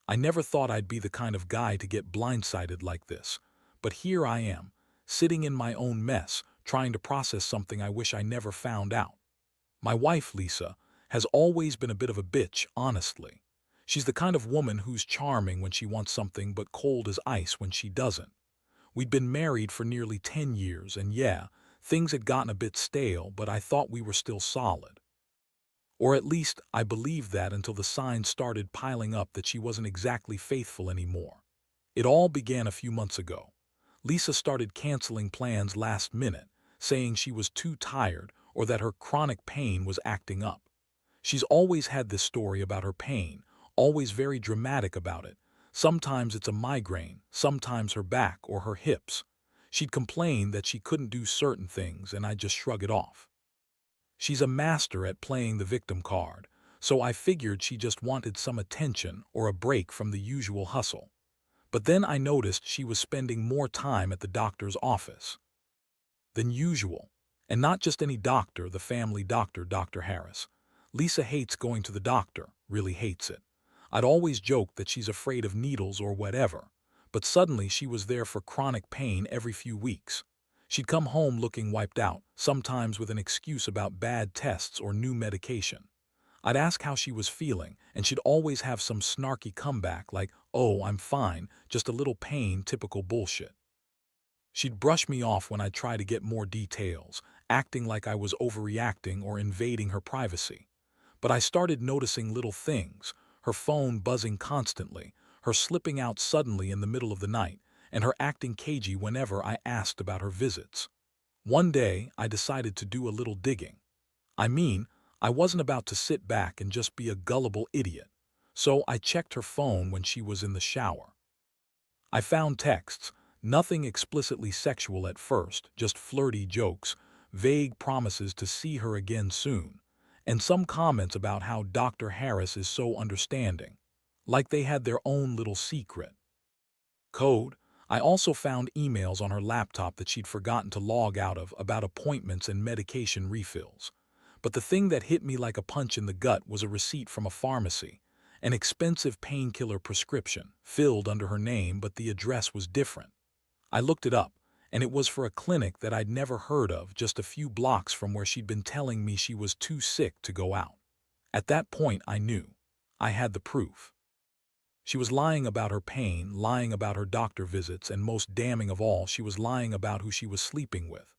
I never thought I'd be the kind of guy to get blindsided like this. But here I am, sitting in my own mess, trying to process something I wish I never found out. My wife, Lisa, has always been a bit of a bitch, honestly. She's the kind of woman who's charming when she wants something but cold as ice when she doesn't. We'd been married for nearly 10 years, and yeah, things had gotten a bit stale, but I thought we were still solid. Or at least I believed that until the signs started piling up that she wasn't exactly faithful anymore. It all began a few months ago. Lisa started canceling plans last minute, saying she was too tired or that her chronic pain was acting up. She's always had this story about her pain, always very dramatic about it. Sometimes it's a migraine, sometimes her back or her hips. She'd complain that she couldn't do certain things, and I'd just shrug it off. She's a master at playing the victim card, so I figured she just wanted some attention or a break from the usual hustle. But then I noticed she was spending more time at the doctor's office than usual. And not just any doctor, the family doctor, Dr. Harris. Lisa hates going to the doctor, really hates it. I'd always joked that she's afraid of needles or whatever, but suddenly she was there for chronic pain every few weeks. She'd come home looking wiped out, sometimes with an excuse about bad tests or new medication. I'd ask how she was feeling, and she'd always have some snarky comeback like, "Oh, I'm fine, just a little pain," typical bullshit. She'd brush me off when I'd try to get more details, acting like I was overreacting or invading her privacy. But I started noticing little things, her phone buzzing constantly, her slipping out suddenly in the middle of the night, and her acting cagey whenever I asked about her visits. One day, I decided to do a little digging. I mean, I wasn't about to sit back and just be a gullible idiot. So I checked her phone when she was in the shower. I found texts, nothing explicitly sexual at first, just flirty jokes, vague promises to see her again soon, and some comments about how Dr. Harris is so understanding, like they had their own little secret code. I also found emails on her laptop that she'd forgotten to log out of about appointments and medication refills. But the thing that hit me like a punch in the gut was a receipt from a pharmacy, an expensive painkiller prescription, filled under her name, but the address was different. I looked it up, and it was for a clinic that I'd never heard of, just a few blocks from where she'd been telling me she was too sick to go out. At that point, I knew. I had the proof. She was lying about her pain, lying about her doctor visits, and most damning of all, she was lying about who she was sleeping with.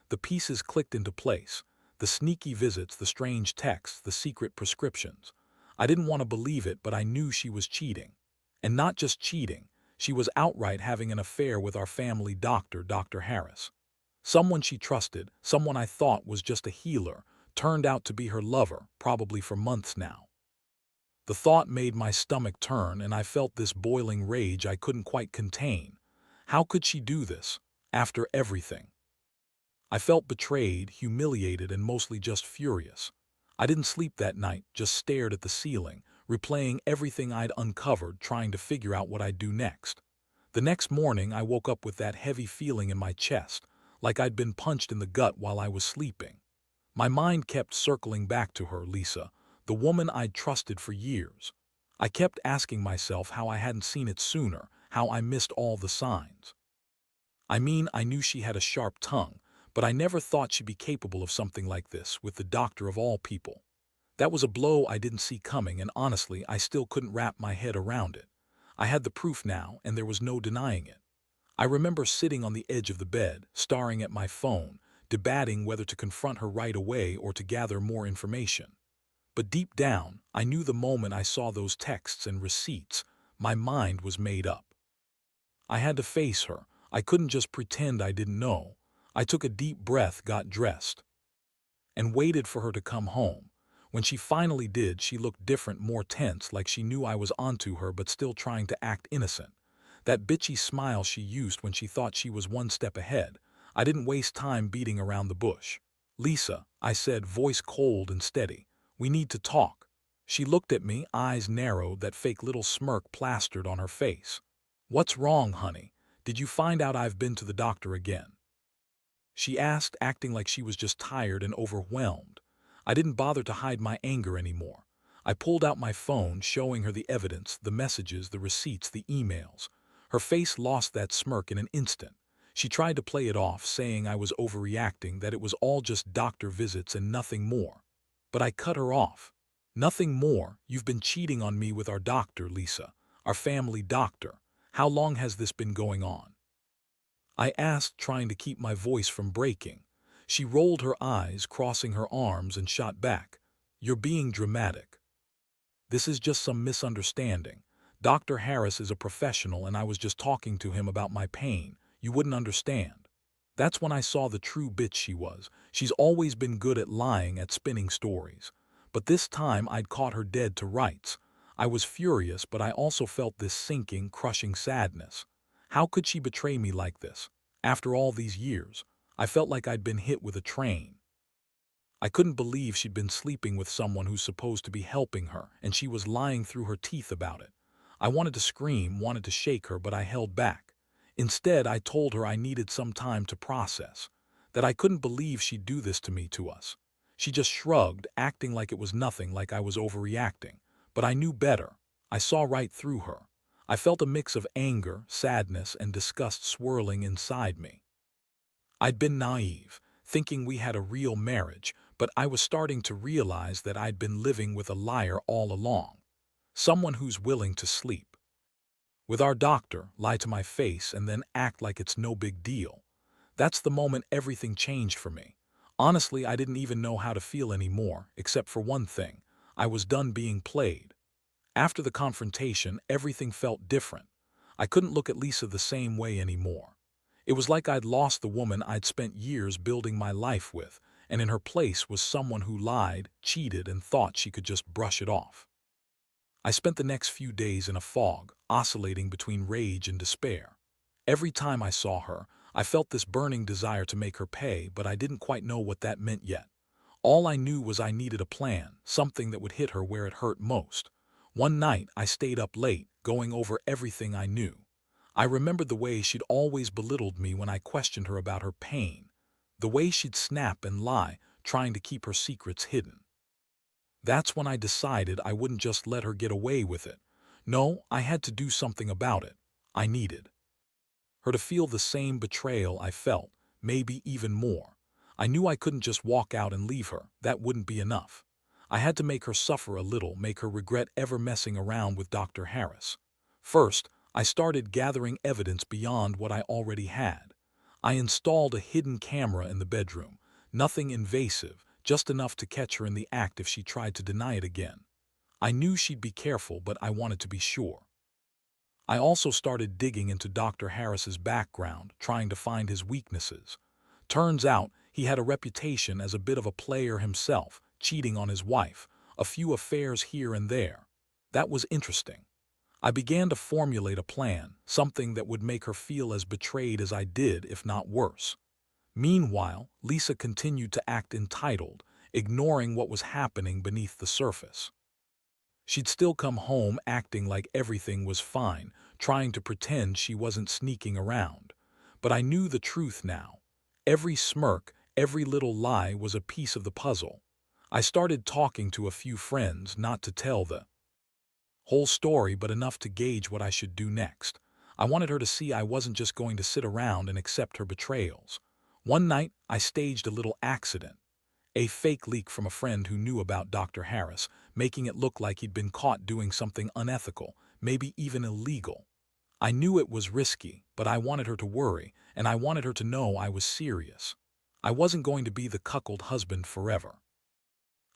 The pieces clicked into place. The sneaky visits, the strange texts, the secret prescriptions. I didn't want to believe it, but I knew she was cheating. And not just cheating, she was outright having an affair with our family doctor, Dr. Harris. Someone she trusted, someone I thought was just a healer, turned out to be her lover, probably for months now. The thought made my stomach turn, and I felt this boiling rage I couldn't quite contain. How could she do this, after everything? I felt betrayed, humiliated, and mostly just furious. I didn't sleep that night, just stared at the ceiling, replaying everything I'd uncovered, trying to figure out what I'd do next. The next morning, I woke up with that heavy feeling in my chest, like I'd been punched in the gut while I was sleeping. My mind kept circling back to her, Lisa, the woman I'd trusted for years. I kept asking myself how I hadn't seen it sooner, how I missed all the signs. I mean, I knew she had a sharp tongue, but I never thought she'd be capable of something like this, with the doctor of all people. That was a blow I didn't see coming, and honestly, I still couldn't wrap my head around it. I had the proof now, and there was no denying it. I remember sitting on the edge of the bed, staring at my phone, debating whether to confront her right away or to gather more information. But deep down, I knew the moment I saw those texts and receipts, my mind was made up. I had to face her. I couldn't just pretend I didn't know. I took a deep breath, got dressed, and waited for her to come home. When she finally did, she looked different, more tense, like she knew I was onto her but still trying to act innocent. That bitchy smile she used when she thought she was one step ahead. I didn't waste time beating around the bush. "Lisa," I said, voice cold and steady, "we need to talk." She looked at me, eyes narrowed, that fake little smirk plastered on her face. "What's wrong, honey? Did you find out I've been to the doctor again?" She asked, acting like she was just tired and overwhelmed. I didn't bother to hide my anger anymore. I pulled out my phone, showing her the evidence, the messages, the receipts, the emails. Her face lost that smirk in an instant. She tried to play it off, saying I was overreacting, that it was all just doctor visits and nothing more. But I cut her off. Nothing more. You've been cheating on me with our doctor, Lisa. Our family doctor. How long has this been going on? I asked, trying to keep my voice from breaking. She rolled her eyes, crossing her arms, and shot back. You're being dramatic. This is just some misunderstanding. Dr. Harris is a professional and I was just talking to him about my pain. You wouldn't understand. That's when I saw the true bitch she was. She's always been good at lying, at spinning stories. But this time I'd caught her dead to rights. I was furious, but I also felt this sinking, crushing sadness. How could she betray me like this? After all these years, I felt like I'd been hit with a train. I couldn't believe she'd been sleeping with someone who's supposed to be helping her, and she was lying through her teeth about it. I wanted to scream, wanted to shake her, but I held back. Instead, I told her I needed some time to process, that I couldn't believe she'd do this to me, to us. She just shrugged, acting like it was nothing, like I was overreacting. But I knew better. I saw right through her. I felt a mix of anger, sadness, and disgust swirling inside me. I'd been naive, thinking we had a real marriage, but I was starting to realize that I'd been living with a liar all along. Someone who's willing to sleep with our doctor, lie to my face, and then act like it's no big deal. That's the moment everything changed for me. Honestly, I didn't even know how to feel anymore, except for one thing. I was done being played. After the confrontation, everything felt different. I couldn't look at Lisa the same way anymore. It was like I'd lost the woman I'd spent years building my life with, and in her place was someone who lied, cheated, and thought she could just brush it off. I spent the next few days in a fog, oscillating between rage and despair. Every time I saw her, I felt this burning desire to make her pay, but I didn't quite know what that meant yet. All I knew was I needed a plan, something that would hit her where it hurt most. One night, I stayed up late, going over everything I knew. I remembered the way she'd always belittled me when I questioned her about her pain, the way she'd snap and lie, trying to keep her secrets hidden. That's when I decided I wouldn't just let her get away with it. No, I had to do something about it. I needed her to feel the same betrayal I felt, maybe even more. I knew I couldn't just walk out and leave her. That wouldn't be enough. I had to make her suffer a little, make her regret ever messing around with Dr. Harris. First, I started gathering evidence beyond what I already had. I installed a hidden camera in the bedroom, nothing invasive, just enough to catch her in the act if she tried to deny it again. I knew she'd be careful, but I wanted to be sure. I also started digging into Dr. Harris's background, trying to find his weaknesses. Turns out, he had a reputation as a bit of a player himself, cheating on his wife, a few affairs here and there. That was interesting. I began to formulate a plan, something that would make her feel as betrayed as I did, if not worse. Meanwhile, Lisa continued to act entitled, ignoring what was happening beneath the surface. She'd still come home acting like everything was fine, trying to pretend she wasn't sneaking around. But I knew the truth now. Every smirk, every little lie was a piece of the puzzle. I started talking to a few friends, not to tell the whole story, but enough to gauge what I should do next. I wanted her to see I wasn't just going to sit around and accept her betrayals. One night, I staged a little accident. A fake leak from a friend who knew about Dr. Harris, making it look like he'd been caught doing something unethical, maybe even illegal. I knew it was risky, but I wanted her to worry, and I wanted her to know I was serious. I wasn't going to be the cuckold husband forever.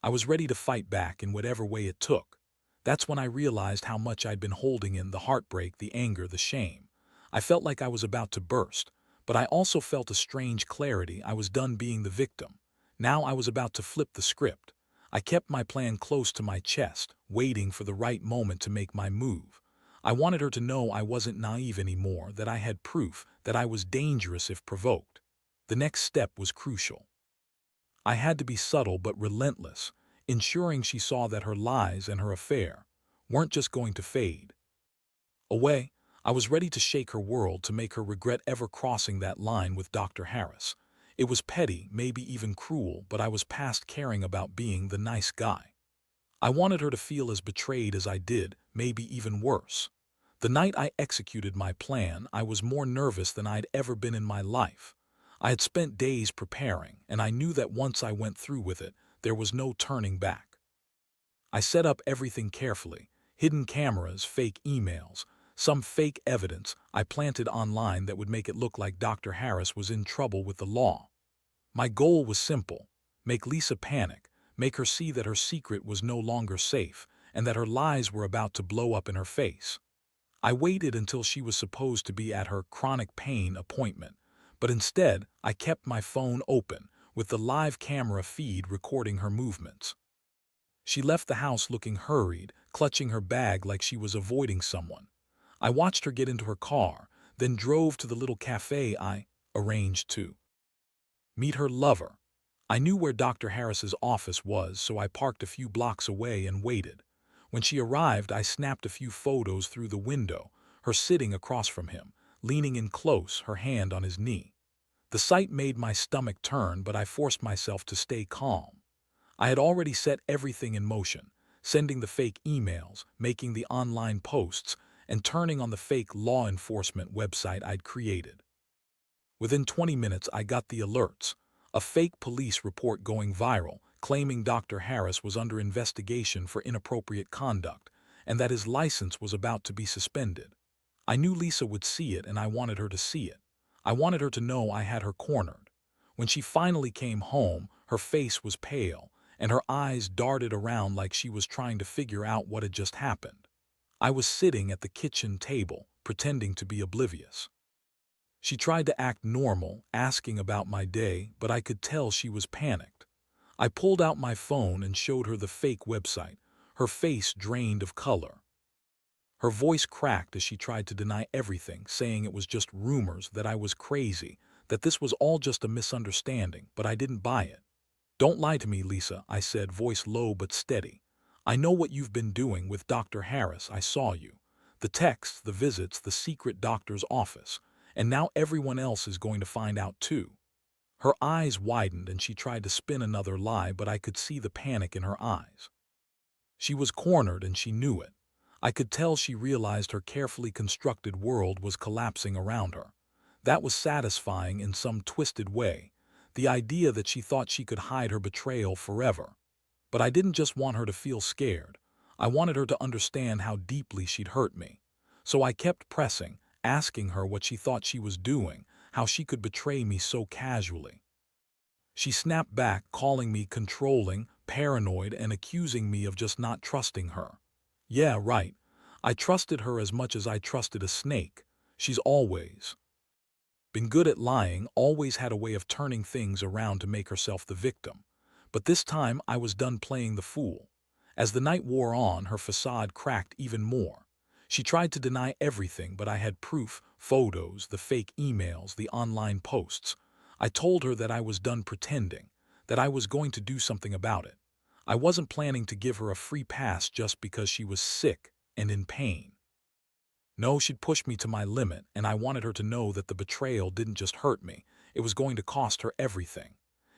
I was ready to fight back in whatever way it took. That's when I realized how much I'd been holding in, the heartbreak, the anger, the shame. I felt like I was about to burst, but I also felt a strange clarity. I was done being the victim. Now I was about to flip the script. I kept my plan close to my chest, waiting for the right moment to make my move. I wanted her to know I wasn't naive anymore, that I had proof, that I was dangerous if provoked. The next step was crucial. I had to be subtle but relentless, ensuring she saw that her lies and her affair weren't just going to fade away. I was ready to shake her world, to make her regret ever crossing that line with Dr. Harris. It was petty, maybe even cruel, but I was past caring about being the nice guy. I wanted her to feel as betrayed as I did, maybe even worse. The night I executed my plan, I was more nervous than I'd ever been in my life. I had spent days preparing, and I knew that once I went through with it, there was no turning back. I set up everything carefully: hidden cameras, fake emails, some fake evidence I planted online that would make it look like Dr. Harris was in trouble with the law. My goal was simple: make Lisa panic, make her see that her secret was no longer safe, and that her lies were about to blow up in her face. I waited until she was supposed to be at her chronic pain appointment, but instead I kept my phone open, with the live camera feed recording her movements. She left the house looking hurried, clutching her bag like she was avoiding someone. I watched her get into her car, then drove to the little cafe I arranged to meet her lover. I knew where Dr. Harris's office was, so I parked a few blocks away and waited. When she arrived, I snapped a few photos through the window, her sitting across from him, leaning in close, her hand on his knee. The sight made my stomach turn, but I forced myself to stay calm. I had already set everything in motion: sending the fake emails, making the online posts, and turning on the fake law enforcement website I'd created. Within 20 minutes, I got the alerts: a fake police report going viral, claiming Dr. Harris was under investigation for inappropriate conduct, and that his license was about to be suspended. I knew Lisa would see it, and I wanted her to see it. I wanted her to know I had her cornered. When she finally came home, her face was pale, and her eyes darted around like she was trying to figure out what had just happened. I was sitting at the kitchen table, pretending to be oblivious. She tried to act normal, asking about my day, but I could tell she was panicked. I pulled out my phone and showed her the fake website, her face drained of color. Her voice cracked as she tried to deny everything, saying it was just rumors, that I was crazy, that this was all just a misunderstanding, but I didn't buy it. "Don't lie to me, Lisa," I said, voice low but steady. "I know what you've been doing with Dr. Harris. I saw you. The texts, the visits, the secret doctor's office. And now everyone else is going to find out too." Her eyes widened and she tried to spin another lie, but I could see the panic in her eyes. She was cornered and she knew it. I could tell she realized her carefully constructed world was collapsing around her. That was satisfying in some twisted way, the idea that she thought she could hide her betrayal forever. But I didn't just want her to feel scared. I wanted her to understand how deeply she'd hurt me. So I kept pressing, asking her what she thought she was doing, how she could betray me so casually. She snapped back, calling me controlling, paranoid, and accusing me of just not trusting her. Yeah, right. I trusted her as much as I trusted a snake. She's always been good at lying, always had a way of turning things around to make herself the victim. But this time I was done playing the fool. As the night wore on, her facade cracked even more. She tried to deny everything, but I had proof: photos, the fake emails, the online posts. I told her that I was done pretending, that I was going to do something about it. I wasn't planning to give her a free pass just because she was sick and in pain. No, she'd pushed me to my limit, and I wanted her to know that the betrayal didn't just hurt me, it was going to cost her everything.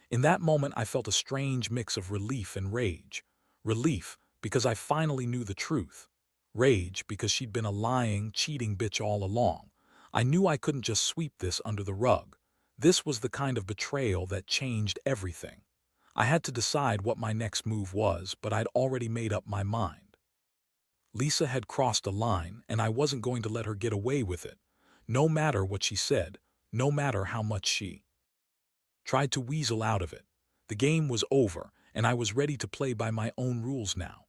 In that moment, I felt a strange mix of relief and rage. Relief, because I finally knew the truth. Rage, because she'd been a lying, cheating bitch all along. I knew I couldn't just sweep this under the rug. This was the kind of betrayal that changed everything. I had to decide what my next move was, but I'd already made up my mind. Lisa had crossed a line, and I wasn't going to let her get away with it. No matter what she said, no matter how much she tried to weasel out of it. The game was over, and I was ready to play by my own rules now.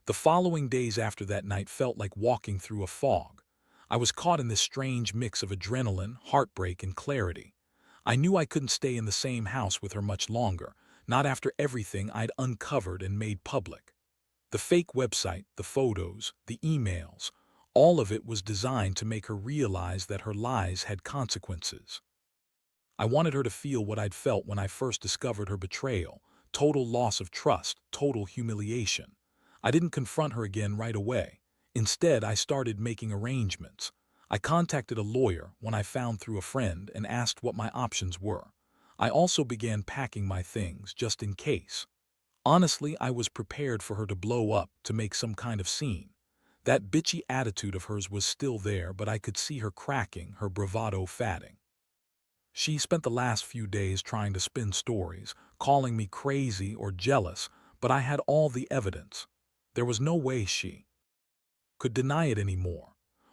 The following days after that night felt like walking through a fog. I was caught in this strange mix of adrenaline, heartbreak, and clarity. I knew I couldn't stay in the same house with her much longer, not after everything I'd uncovered and made public. The fake website, the photos, the emails, all of it was designed to make her realize that her lies had consequences. I wanted her to feel what I'd felt when I first discovered her betrayal: total loss of trust, total humiliation. I didn't confront her again right away. Instead, I started making arrangements. I contacted a lawyer, one I found through a friend, and asked what my options were. I also began packing my things, just in case. Honestly, I was prepared for her to blow up, to make some kind of scene. That bitchy attitude of hers was still there, but I could see her cracking, her bravado fading. She spent the last few days trying to spin stories, calling me crazy or jealous, but I had all the evidence. There was no way she could deny it anymore.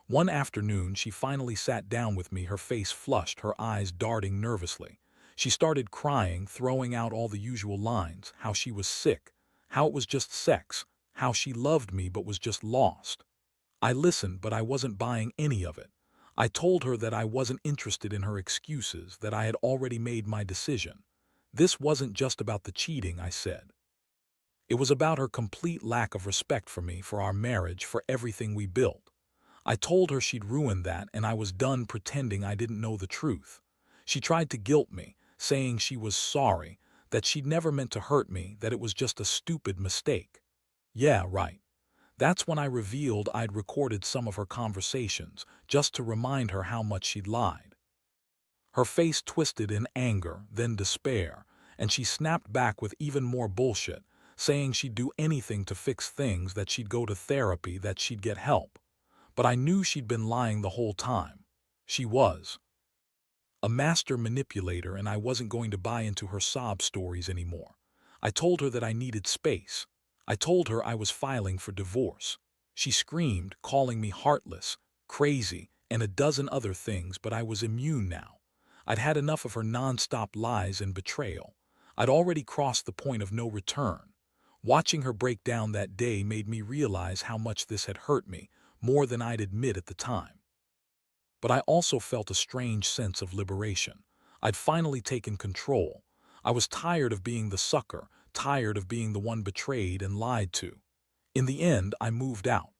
One afternoon, she finally sat down with me, her face flushed, her eyes darting nervously. She started crying, throwing out all the usual lines, how she was sick, how it was just sex, how she loved me but was just lost. I listened, but I wasn't buying any of it. I told her that I wasn't interested in her excuses, that I had already made my decision. This wasn't just about the cheating, I said. It was about her complete lack of respect for me, for our marriage, for everything we built. I told her she'd ruined that, and I was done pretending I didn't know the truth. She tried to guilt me, saying she was sorry, that she'd never meant to hurt me, that it was just a stupid mistake. Yeah, right. That's when I revealed I'd recorded some of her conversations, just to remind her how much she'd lied. Her face twisted in anger, then despair, and she snapped back with even more bullshit, saying she'd do anything to fix things, that she'd go to therapy, that she'd get help. But I knew she'd been lying the whole time. She was a master manipulator, and I wasn't going to buy into her sob stories anymore. I told her that I needed space. I told her I was filing for divorce. She screamed, calling me heartless, crazy, and a dozen other things, but I was immune now. I'd had enough of her non-stop lies and betrayal. I'd already crossed the point of no return. Watching her break down that day made me realize how much this had hurt me, more than I'd admit at the time. But I also felt a strange sense of liberation. I'd finally taken control. I was tired of being the sucker, tired of being the one betrayed and lied to. In the end, I moved out.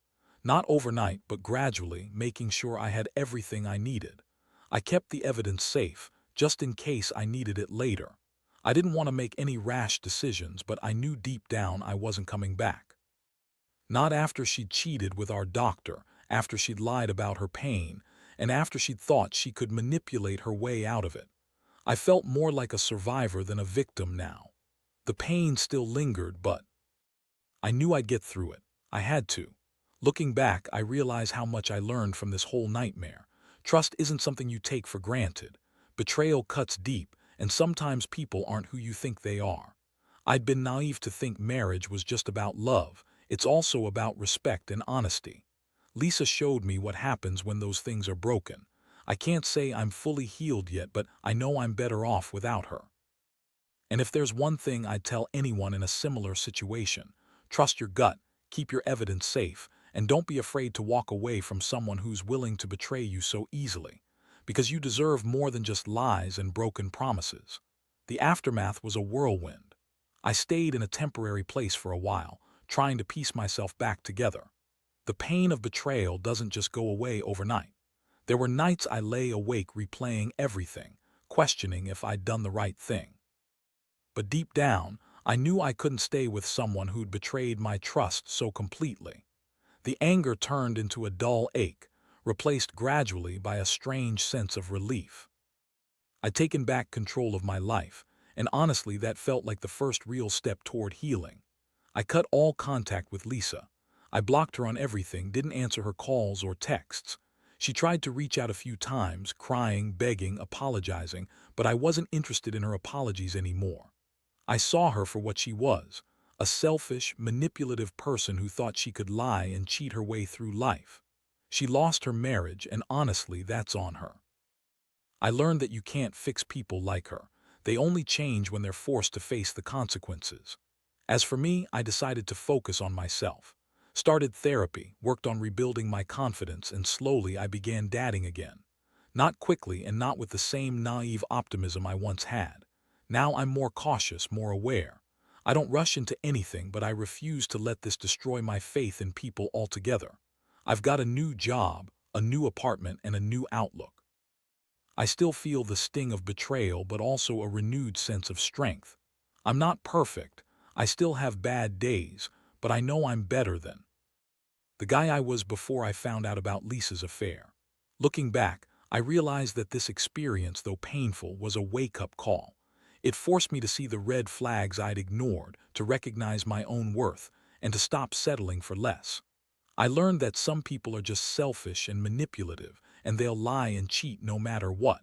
Not overnight, but gradually, making sure I had everything I needed. I kept the evidence safe, just in case I needed it later. I didn't want to make any rash decisions, but I knew deep down I wasn't coming back. Not after she'd cheated with our doctor, after she'd lied about her pain, and after she'd thought she could manipulate her way out of it. I felt more like a survivor than a victim now. The pain still lingered, but I knew I'd get through it. I had to. Looking back, I realize how much I learned from this whole nightmare. Trust isn't something you take for granted. Betrayal cuts deep, and sometimes people aren't who you think they are. I'd been naive to think marriage was just about love. It's also about respect and honesty. Lisa showed me what happens when those things are broken. I can't say I'm fully healed yet, but I know I'm better off without her. And if there's one thing I'd tell anyone in a similar situation, trust your gut, keep your evidence safe, and don't be afraid to walk away from someone who's willing to betray you so easily. Because you deserve more than just lies and broken promises. The aftermath was a whirlwind. I stayed in a temporary place for a while, trying to piece myself back together. The pain of betrayal doesn't just go away overnight. There were nights I lay awake replaying everything, questioning if I'd done the right thing. But deep down, I knew I couldn't stay with someone who'd betrayed my trust so completely. The anger turned into a dull ache, replaced gradually by a strange sense of relief. I'd taken back control of my life, and honestly, that felt like the first real step toward healing. I cut all contact with Lisa. I blocked her on everything, didn't answer her calls or texts. She tried to reach out a few times, crying, begging, apologizing, but I wasn't interested in her apologies anymore. I saw her for what she was, a selfish, manipulative person who thought she could lie and cheat her way through life. She lost her marriage, and honestly, that's on her. I learned that you can't fix people like her. They only change when they're forced to face the consequences. As for me, I decided to focus on myself. Started therapy, worked on rebuilding my confidence, and slowly I began dating again. Not quickly and not with the same naive optimism I once had. Now I'm more cautious, more aware. I don't rush into anything, but I refuse to let this destroy my faith in people altogether. I've got a new job, a new apartment, and a new outlook. I still feel the sting of betrayal, but also a renewed sense of strength. I'm not perfect. I still have bad days, but I know I'm better than the guy I was before I found out about Lisa's affair. Looking back, I realized that this experience, though painful, was a wake-up call. It forced me to see the red flags I'd ignored, to recognize my own worth, and to stop settling for less. I learned that some people are just selfish and manipulative, and they'll lie and cheat no matter what.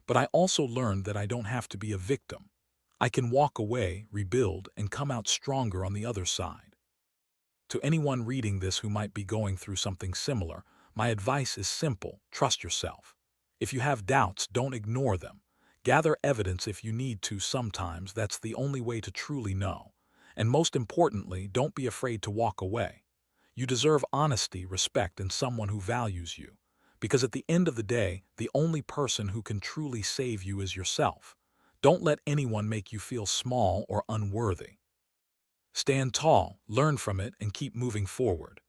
But I also learned that I don't have to be a victim. I can walk away, rebuild, and come out stronger on the other side. To anyone reading this who might be going through something similar, my advice is simple: trust yourself. If you have doubts, don't ignore them. Gather evidence if you need to sometimes. That's the only way to truly know. And most importantly, don't be afraid to walk away. You deserve honesty, respect, and someone who values you. Because at the end of the day, the only person who can truly save you is yourself. Don't let anyone make you feel small or unworthy. Stand tall, learn from it, and keep moving forward.